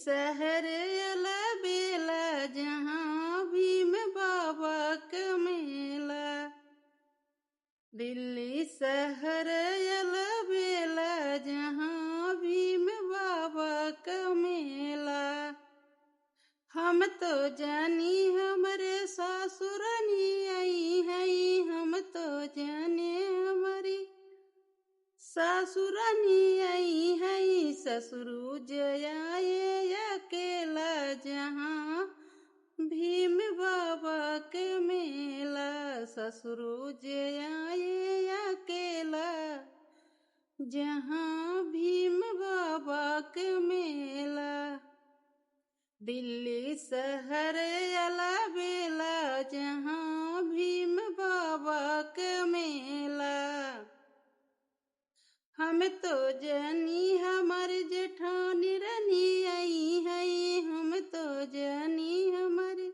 शहर अलबेला जहाँ भीम बाबा का मेला। दिल्ली शहर अलबेला जहाँ भीम बाबा का मेला। हम तो जानी हमरे सासुरनी आई है, हम तो जाने हमारी सासुरनी आई है। ससुरु जयाए अकेला जहाँ भीम बाबा के मेला। ससुरु जयाए अकेला जहाँ भीम बाबा के मेला। दिल्ली शहर अलबेला जहाँ भीम बाबा के मेला। हम तो जानी हमारी जेठानी रानी आई है, हम तो जानी हमारी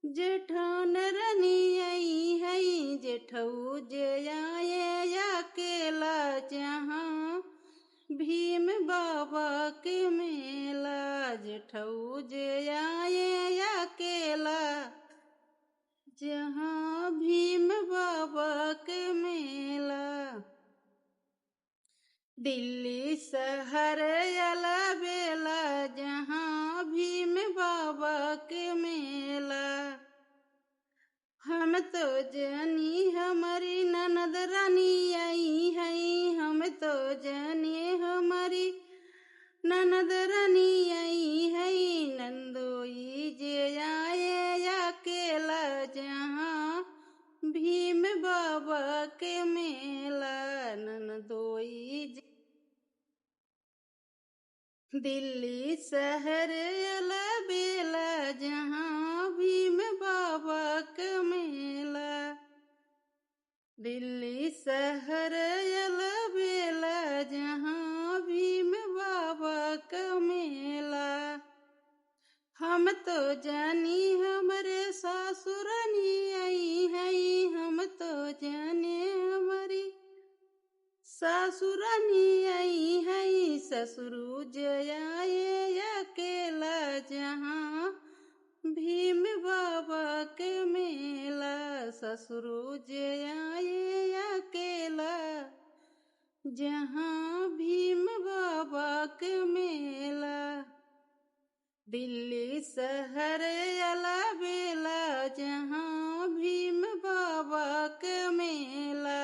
जेठान रानी आई है। जेठऊ जयाए अकेला जहाँ भीम बाबा के मेला। जेठऊ जयाए अकेला जहाँ भीम बाबा के मेला। दिल्ली शहर अलबेला जहाँ भीम बाबा के मेला। हम तो जानी हमारी ननद रानी आई है, हम तो जाने हमारी ननद रानी आई है। नंदोई जयाए अकेला जहाँ भीम बाबा के मेला। नंदोई दिल्ली शहर अलबेला जहाँ भीम बाबा का मेला। दिल्ली शहर अलबेला जहाँ भीम बाबा का मेला। हम तो जानी हमरे सासुरनी आई है, हम तो जाने हमारी सासुरनी आई है। ससुरु जयाए अकेला जहाँ भीम बाबा के मेला। ससुरु जयाए अकेला जहाँ भीम बाबा के मेला। दिल्ली शहर अलबेला जहाँ भीम बाबा के मेला।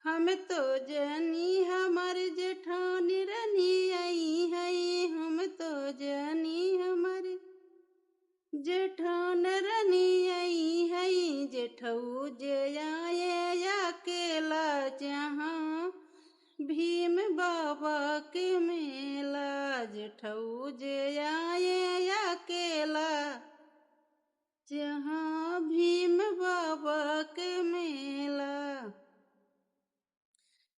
हम तो जानी हमारी जेठानी रानी आई है, हम तो जानी हमारी जेठान रानी आई है। जेठऊ जयाए अकेला जहाँ भीम बाबा के मेला। जेठऊ जयाए अकेला जहाँ भीम बाबा के मेला।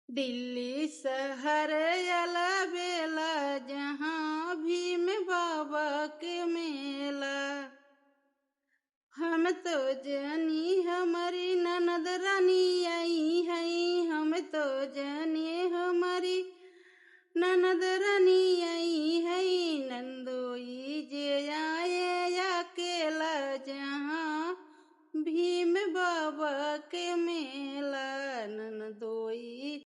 दिल्ली शहर अलबेला जहाँ भीम बाबा के मेला। हम तो जानी हमारी ननद रानी आई है, हम तो जाने हमारी ननद रानी आई है। नंदोई जयाए अकेला जहाँ भीम बाबा के मेला। नंदोई